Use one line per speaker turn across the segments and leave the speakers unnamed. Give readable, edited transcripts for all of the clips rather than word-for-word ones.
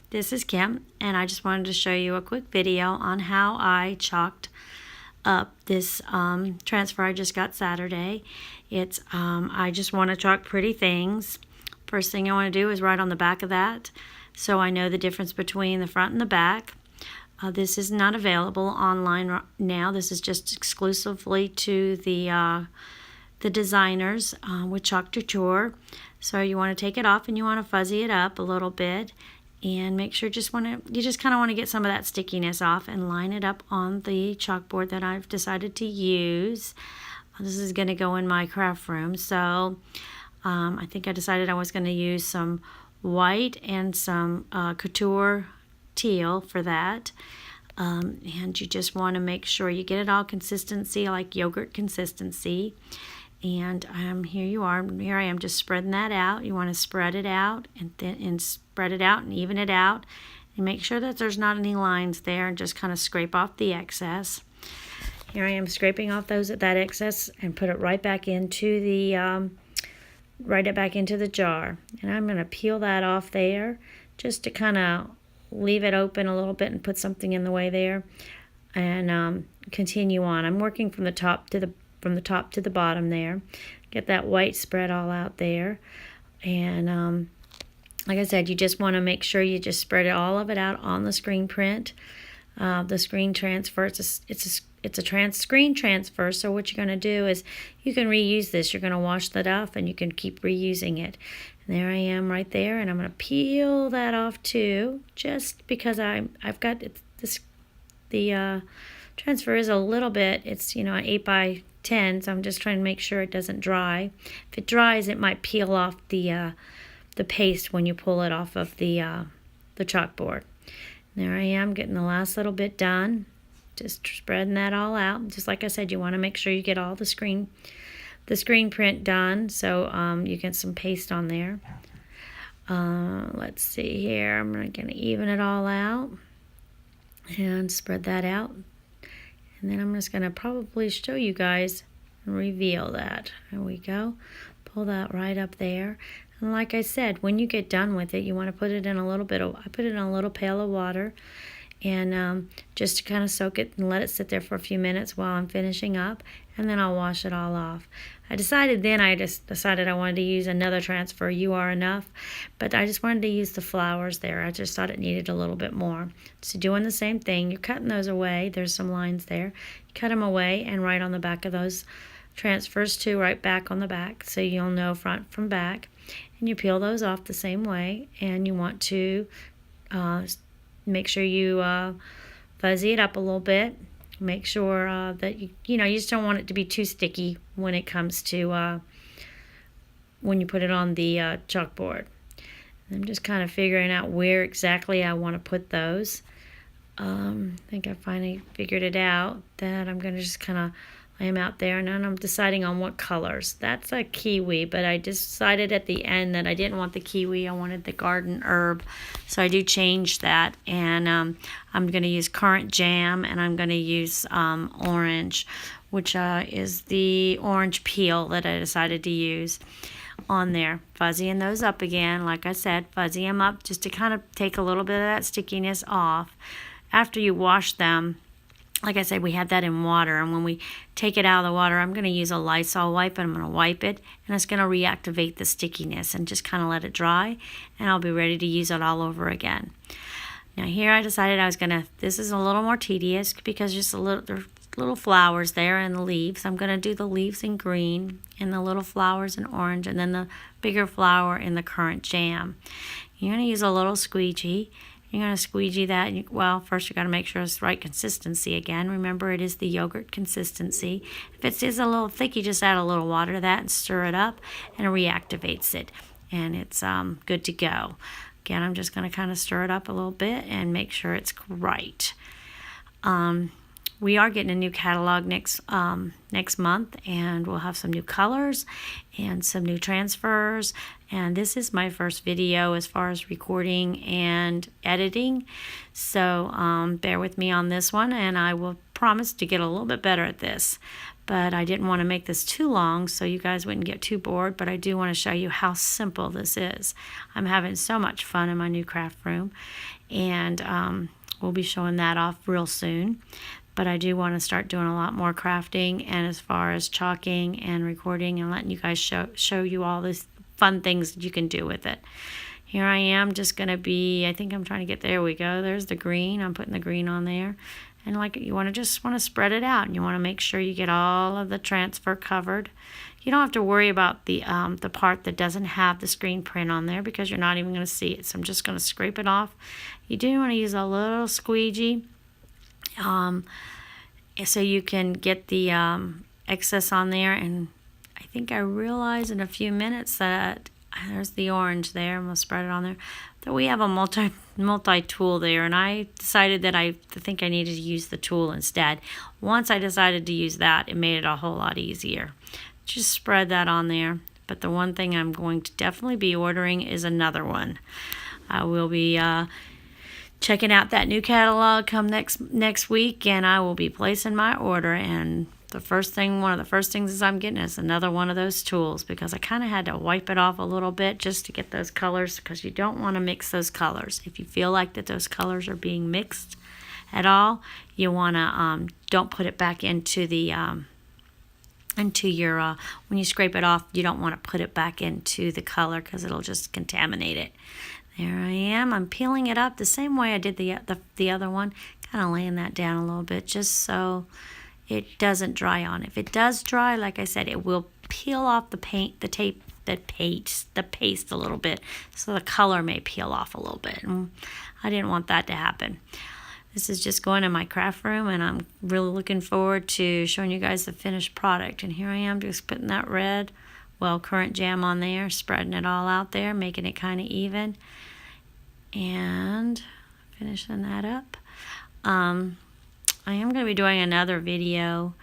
this is Kim, and I just wanted to show you a quick video on how I chalked up this transfer I just got Saturday. It's I just want to chalk pretty things. First thing I want to do is write on the back of that so I know the difference between the front and the back. This is not available online now. This is just exclusively to the designers with Couture. So you want to take it off and you want to fuzzy it up a little bit and make sure you just kind of want to get some of that stickiness off and line it up on the chalkboard that I've decided to use. This is going to go in my craft room. So I think I decided I was going to use some white and some Couture teal for that. And you just want to make sure you get it all consistency, like yogurt consistency. And here I am just spreading that out. You want to spread it out and spread it out and even it out and make sure that there's not any lines there, and just kind of scrape off the excess. Here I am scraping off that excess and put it right back into the jar. And I'm going to peel that off there just to kind of leave it open a little bit and put something in the way there, and continue on. I'm working from the top to the bottom there. Get that white spread all out there, and like I said, you just want to make sure you just spread all of it out on the screen print. The screen transfer, it's a screen transfer, so what you're going to do is you can reuse this. You're going to wash that off and you can keep reusing it. And there I am right there, and I'm going to peel that off too, just because I've got this. The transfer is a little bit, it's an 8 by 10, so I'm just trying to make sure it doesn't dry. If it dries, it might peel off the paste when you pull it off of the chalkboard. There I am getting the last little bit done, just spreading that all out. Just like I said, you want to make sure you get all the screen print done, so you get some paste on there. Let's see here, I'm going to even it all out and spread that out, and then I'm just going to probably show you guys and reveal that. There we go. Pull that right up there. And like I said, when you get done with it, you want to put it in a little bit of, I put it in a little pail of water, and just to kind of soak it and let it sit there for a few minutes while I'm finishing up, and then I'll wash it all off. I decided I wanted to use another transfer, You Are Enough, but I just wanted to use the flowers there. I just thought it needed a little bit more. So doing the same thing, you're cutting those away. There's some lines there. You cut them away and right on the back of those transfers too, right back on the back, so you'll know front from back. And you peel those off the same way, and you want to make sure you fuzzy it up a little bit. Make sure that you just don't want it to be too sticky when it comes to when you put it on the chalkboard. I'm just kind of figuring out where exactly I want to put those. I think I finally figured it out, that I'm going to just kind of lay them out there, and then I'm deciding on what colors. That's a kiwi, but I decided at the end that I didn't want the kiwi. I wanted the garden herb, so I do change that, and I'm going to use currant jam, and I'm going to use orange, which is the orange peel that I decided to use on there. Fuzzying those up again, like I said, fuzzy them up just to kind of take a little bit of that stickiness off. After you wash them, like I said, we had that in water, and when we take it out of the water, I'm going to use a Lysol wipe, and I'm going to wipe it, and it's going to reactivate the stickiness and just kind of let it dry, and I'll be ready to use it all over again. Now here I decided I was going to, this is a little more tedious because there's little flowers there and the leaves. I'm going to do the leaves in green and the little flowers in orange, and then the bigger flower in the currant jam. You're going to use a little squeegee. You're going to squeegee that. Well, first you got to make sure it's the right consistency again. Remember, it is the yogurt consistency. If it is a little thick, you just add a little water to that and stir it up, and it reactivates it, and it's good to go. Again, I'm just going to kind of stir it up a little bit and make sure it's right. We are getting a new catalog next month, and we'll have some new colors and some new transfers. And this is my first video as far as recording and editing, so bear with me on this one, and I will promise to get a little bit better at this. but I didn't want to make this too long so you guys wouldn't get too bored, but I do want to show you how simple this is. I'm having so much fun in my new craft room, and we'll be showing that off real soon. But I do want to start doing a lot more crafting, and as far as chalking and recording and letting you guys show you all these fun things that you can do with it. Here I am just going to be, I think I'm trying to get, there we go. There's the green. I'm putting the green on there. And like you want to spread it out, and you want to make sure you get all of the transfer covered. You don't have to worry about the part that doesn't have the screen print on there because you're not even going to see it. So I'm just going to scrape it off. You do want to use a little squeegee so you can get the excess on there. And I think I realized in a few minutes that there's the orange there. I'm going to spread it on there. That we have a multi-tool there, and I decided that I think I needed to use the tool instead. Once I decided to use that, it made it a whole lot easier. Just spread that on there. But the one thing I'm going to definitely be ordering is another one. I will be checking out that new catalog come next week, and I will be placing my order. And one of the first things is I'm getting is another one of those tools, because I kind of had to wipe it off a little bit just to get those colors, because you don't want to mix those colors. If you feel like that those colors are being mixed at all, you want to don't put it back into the into your when you scrape it off, you don't want to put it back into the color because it'll just contaminate it. There I am. I'm peeling it up the same way I did the other one, kind of laying that down a little bit just so it doesn't dry on. If it does dry, like I said, it will peel off the paste a little bit, so the color may peel off a little bit. And I didn't want that to happen. This is just going in my craft room, and I'm really looking forward to showing you guys the finished product. And here I am just putting that red, currant jam on there, spreading it all out there, making it kind of even, and finishing that up. I am going to be doing another video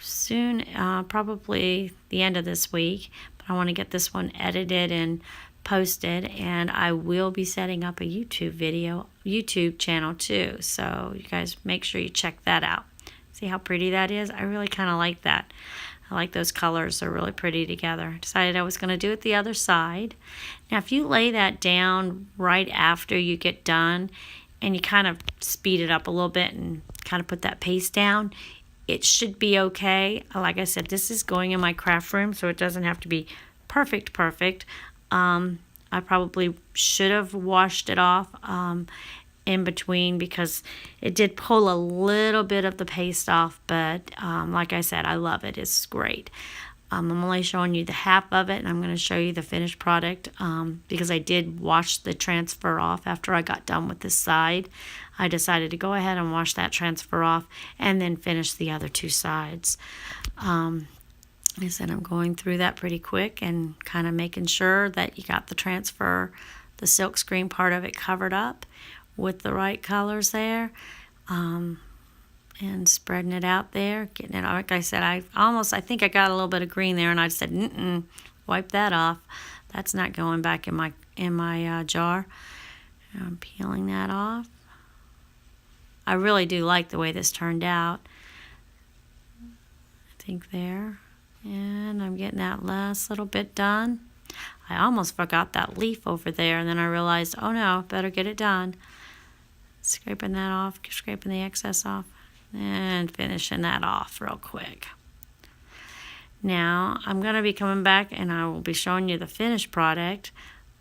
soon, probably the end of this week, but I want to get this one edited and posted, and I will be setting up a YouTube channel too, so you guys make sure you check that out. See how pretty that is? I really kind of like that. I like those colors. They're really pretty together. I decided I was going to do it the other side. Now if you lay that down right after you get done, and you kind of speed it up a little bit and kind of put that paste down, it should be okay. Like I said, this is going in my craft room, so it doesn't have to be perfect. I probably should have washed it off in between, because it did pull a little bit of the paste off, but like I said, I love it. It's great. I'm only showing you the half of it, and I'm going to show you the finished product because I did wash the transfer off after I got done with this side. I decided to go ahead and wash that transfer off and then finish the other two sides. Like I said, I'm going through that pretty quick and kind of making sure that you got the transfer, the silkscreen part of it covered up with the right colors there. And spreading it out there, getting it, like I said, I think I got a little bit of green there, and I said, wipe that off. That's not going back in my jar. And I'm peeling that off. I really do like the way this turned out. I think there, and I'm getting that last little bit done. I almost forgot that leaf over there, and then I realized, oh no, better get it done. Scraping that off, scraping the excess off, and finishing that off real quick. Now I'm going to be coming back, and I will be showing you the finished product.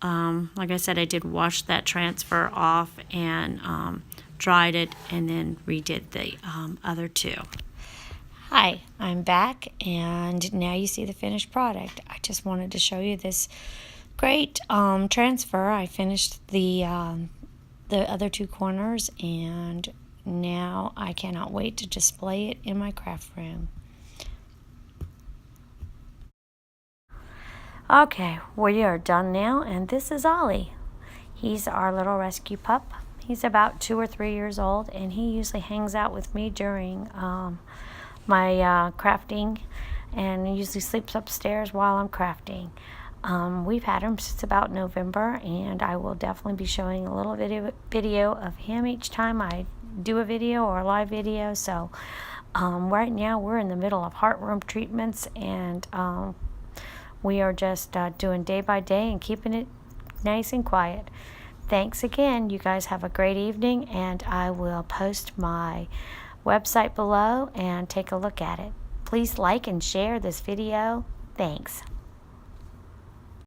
Like I said, I did wash that transfer off and dried it, and then redid the other two. Hi, I'm back, and now you see the finished product. I just wanted to show you this great transfer. I finished the other two corners, and now I cannot wait to display it in my craft room. Okay, we are done now, and this is Ollie. He's our little rescue pup. He's about 2 or 3 years old, and he usually hangs out with me during my crafting, and he usually sleeps upstairs while I'm crafting. We've had him since about November, and I will definitely be showing a little video of him each time I do a video or a live video. So Right now we're in the middle of heartworm treatments, and we are just doing day by day and keeping it nice and quiet. Thanks again. You guys have a great evening, and I will post my website below and take a look at it. Please like and share this video. Thanks.